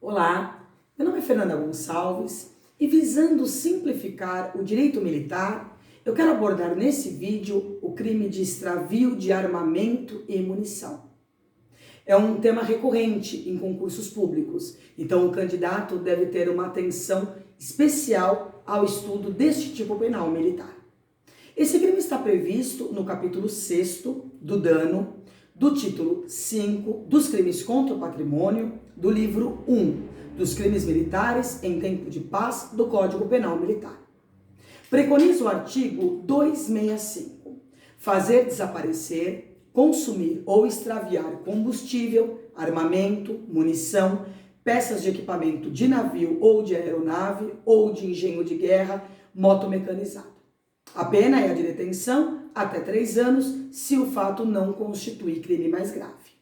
Olá, meu nome é Fernanda Gonçalves e visando simplificar o direito militar, eu quero abordar nesse vídeo o crime de extravio de armamento e munição. É um tema recorrente em concursos públicos, então o candidato deve ter uma atenção especial ao estudo deste tipo penal militar. Esse crime está previsto no capítulo 6º do dano, do título 5 dos crimes contra o patrimônio, do livro 1 dos crimes militares em tempo de paz do Código Penal Militar. Preconiza o artigo 265, fazer desaparecer, consumir ou extraviar combustível, armamento, munição, peças de equipamento de navio ou de aeronave ou de engenho de guerra, moto mecanizado. A pena é a de detenção até 3 anos, se o fato não constituir crime mais grave.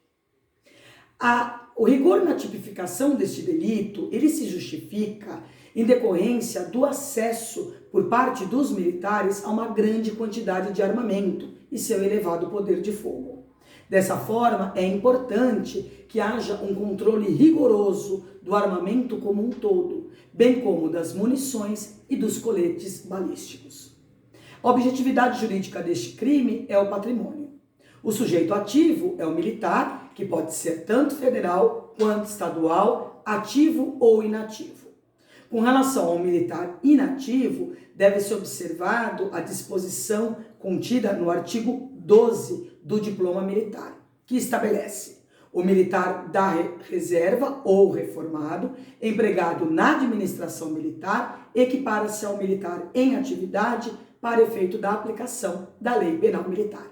O rigor na tipificação deste delito, ele se justifica em decorrência do acesso por parte dos militares a uma grande quantidade de armamento e seu elevado poder de fogo. Dessa forma, é importante que haja um controle rigoroso do armamento como um todo, bem como das munições e dos coletes balísticos. A objetividade jurídica deste crime é o patrimônio. O sujeito ativo é o militar, que pode ser tanto federal quanto estadual, ativo ou inativo. Com relação ao militar inativo, deve ser observado a disposição contida no artigo 12 do diploma militar, que estabelece: o militar da reserva ou reformado, empregado na administração militar, equipara-se ao militar em atividade para efeito da aplicação da lei penal militar.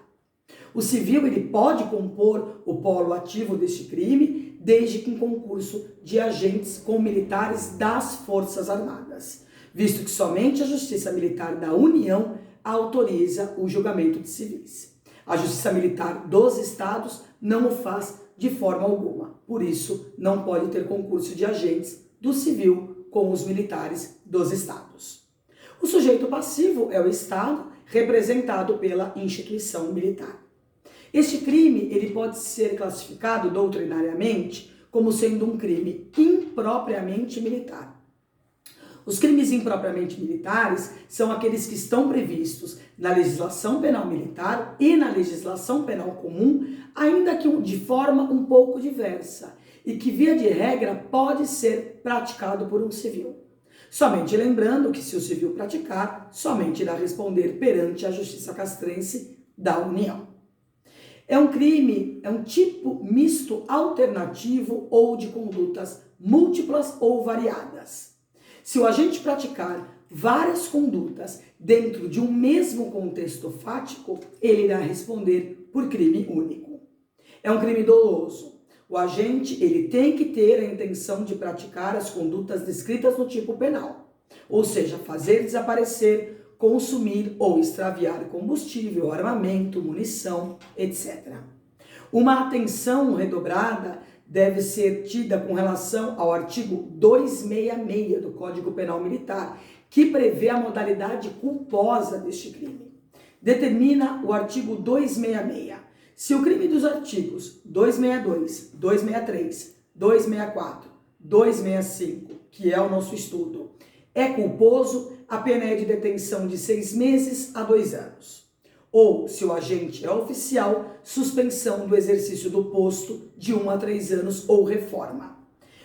O civil ele pode compor o polo ativo deste crime, desde que em concurso de agentes com militares das Forças Armadas, visto que somente a Justiça Militar da União autoriza o julgamento de civis. A Justiça Militar dos Estados não o faz de forma alguma, por isso não pode ter concurso de agentes do civil com os militares dos Estados. O sujeito passivo é o Estado, representado pela instituição militar. Este crime ele pode ser classificado doutrinariamente como sendo um crime impropriamente militar. Os crimes impropriamente militares são aqueles que estão previstos na legislação penal militar e na legislação penal comum, ainda que de forma um pouco diversa, e que, via de regra, pode ser praticado por um civil. Somente lembrando que, se o civil praticar, somente irá responder perante a Justiça Castrense da União. É um crime, é um tipo misto alternativo ou de condutas múltiplas ou variadas. Se o agente praticar várias condutas dentro de um mesmo contexto fático, ele irá responder por crime único. É um crime doloso. O agente ele tem que ter a intenção de praticar as condutas descritas no tipo penal, ou seja, fazer desaparecer, consumir ou extraviar combustível, armamento, munição, etc. Uma atenção redobrada deve ser tida com relação ao artigo 266 do Código Penal Militar, que prevê a modalidade culposa deste crime. Determina o artigo 266. Se o crime dos artigos 262, 263, 264, 265, que é o nosso estudo, é culposo, a pena é de detenção de 6 meses a 2 anos. Ou, se o agente é oficial, suspensão do exercício do posto de 1 a 3 anos ou reforma.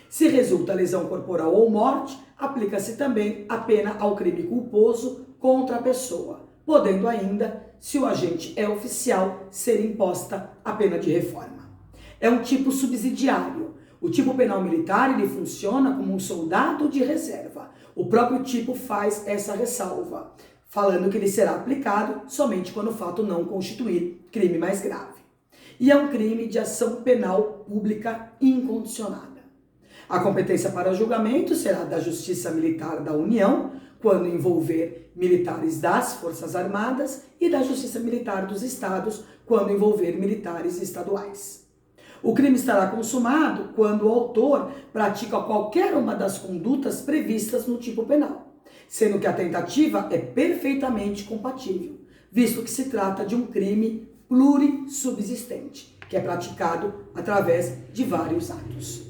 Se resulta lesão corporal ou morte, aplica-se também a pena ao crime culposo contra a pessoa, podendo ainda, se o agente é oficial, ser imposta a pena de reforma. É um tipo subsidiário. O tipo penal militar ele funciona como um soldado de reserva. O próprio tipo faz essa ressalva, falando que ele será aplicado somente quando o fato não constituir crime mais grave. E é um crime de ação penal pública incondicionada. A competência para julgamento será da Justiça Militar da União, quando envolver militares das Forças Armadas, e da Justiça Militar dos Estados, quando envolver militares estaduais. O crime estará consumado quando o autor pratica qualquer uma das condutas previstas no tipo penal, sendo que a tentativa é perfeitamente compatível, visto que se trata de um crime plurissubsistente, que é praticado através de vários atos.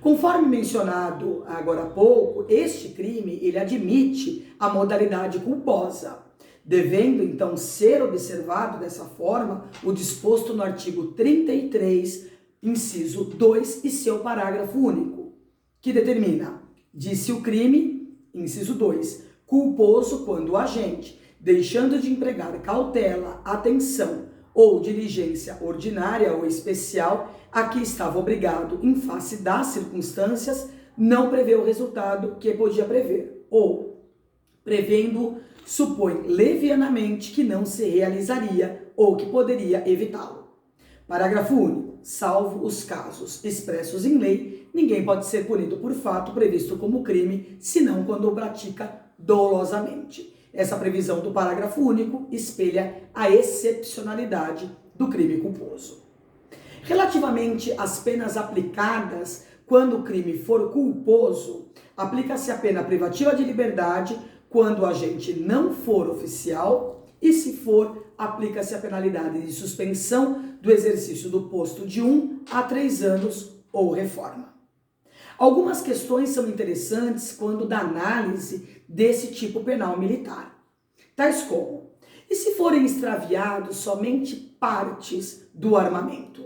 Conforme mencionado agora há pouco, este crime ele admite a modalidade culposa, devendo então ser observado dessa forma o disposto no artigo 33, inciso 2 e seu parágrafo único, que determina: disse o crime, inciso 2, culposo quando o agente, deixando de empregar cautela, atenção ou diligência ordinária ou especial a que estava obrigado em face das circunstâncias, não prevê o resultado que podia prever, ou, prevendo, supõe levianamente que não se realizaria ou que poderia evitá-lo. Parágrafo único. Salvo os casos expressos em lei, ninguém pode ser punido por fato previsto como crime, senão quando o pratica dolosamente. Essa previsão do parágrafo único espelha a excepcionalidade do crime culposo. Relativamente às penas aplicadas quando o crime for culposo, aplica-se a pena privativa de liberdade quando o agente não for oficial e, se for, aplica-se a penalidade de suspensão do exercício do posto de 1 a 3 anos ou reforma. Algumas questões são interessantes quando da análise desse tipo penal militar, tais como: e se forem extraviados somente partes do armamento?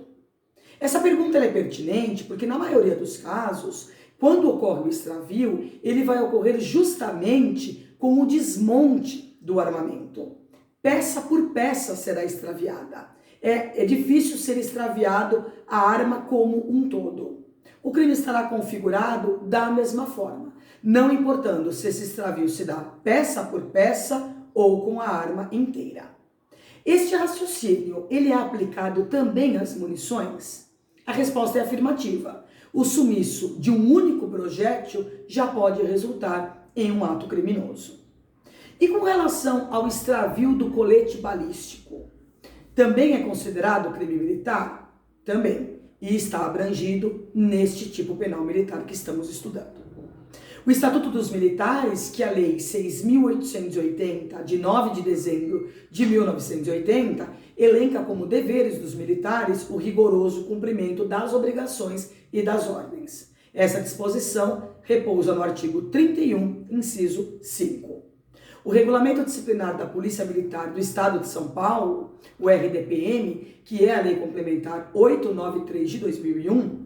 Essa pergunta é pertinente porque, na maioria dos casos, quando ocorre o extravio, ele vai ocorrer justamente com o desmonte do armamento. Peça por peça será extraviada. É difícil ser extraviado a arma como um todo. O crime estará configurado da mesma forma, não importando se esse extravio se dá peça por peça ou com a arma inteira. Este raciocínio, ele é aplicado também às munições? A resposta é afirmativa. O sumiço de um único projétil já pode resultar em um ato criminoso. E com relação ao extravio do colete balístico, também é considerado crime militar? Também. E está abrangido neste tipo penal militar que estamos estudando. O Estatuto dos Militares, que é a Lei 6.880, de 9 de dezembro de 1980, elenca como deveres dos militares o rigoroso cumprimento das obrigações e das ordens. Essa disposição repousa no artigo 31, inciso 5. O Regulamento Disciplinar da Polícia Militar do Estado de São Paulo, o RDPM, que é a Lei Complementar 893 de 2001,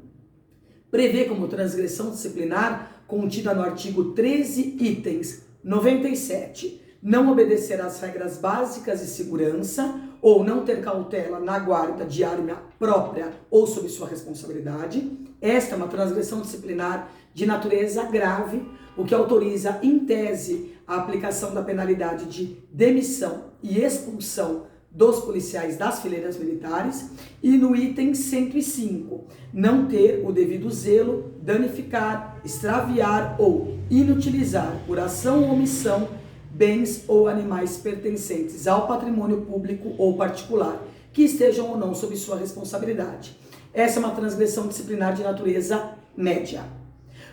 prevê como transgressão disciplinar contida no artigo 13, itens 97, não obedecer às regras básicas de segurança ou não ter cautela na guarda de arma própria ou sob sua responsabilidade. Esta é uma transgressão disciplinar de natureza grave, o que autoriza, em tese, a aplicação da penalidade de demissão e expulsão dos policiais das fileiras militares. E no item 105, não ter o devido zelo, danificar, extraviar ou inutilizar por ação ou omissão bens ou animais pertencentes ao patrimônio público ou particular, que estejam ou não sob sua responsabilidade. Essa é uma transgressão disciplinar de natureza média.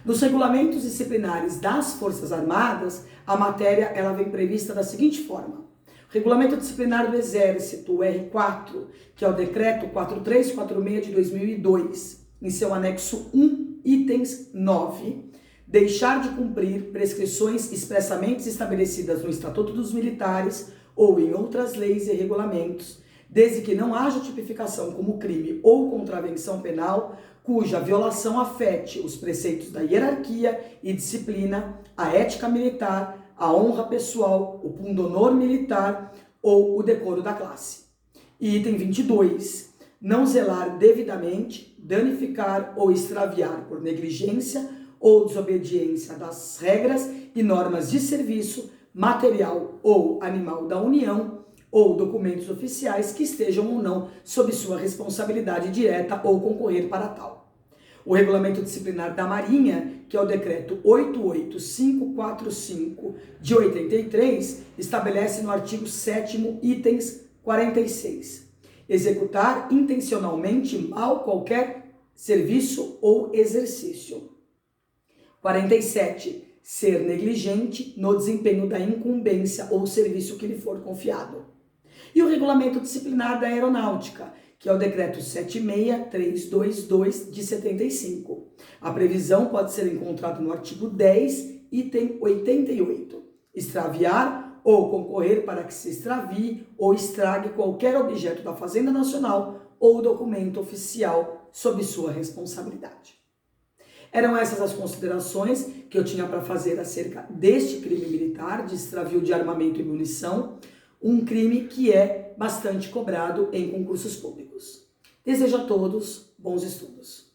Nos regulamentos disciplinares das Forças Armadas, a matéria ela vem prevista da seguinte forma: Regulamento Disciplinar do Exército, o R4, que é o Decreto 4346 de 2002, em seu anexo 1, itens 9, deixar de cumprir prescrições expressamente estabelecidas no Estatuto dos Militares ou em outras leis e regulamentos, desde que não haja tipificação como crime ou contravenção penal cuja violação afete os preceitos da hierarquia e disciplina, a ética militar, a honra pessoal, o pundonor militar ou o decoro da classe. E item 22, não zelar devidamente, danificar ou extraviar por negligência ou desobediência das regras e normas de serviço, material ou animal da União, ou documentos oficiais que estejam ou não sob sua responsabilidade direta ou concorrer para tal. O Regulamento Disciplinar da Marinha, que é o Decreto 88545 de 83, estabelece no artigo 7º, itens 46. Executar intencionalmente mal qualquer serviço ou exercício. 47. Ser negligente no desempenho da incumbência ou serviço que lhe for confiado. E o Regulamento Disciplinar da Aeronáutica, que é o decreto 76322 de 75. A previsão pode ser encontrada no artigo 10, item 88. Extraviar ou concorrer para que se extravie ou estrague qualquer objeto da Fazenda Nacional ou documento oficial sob sua responsabilidade. Eram essas as considerações que eu tinha para fazer acerca deste crime militar de extravio de armamento e munição, um crime que é bastante cobrado em concursos públicos. Desejo a todos bons estudos.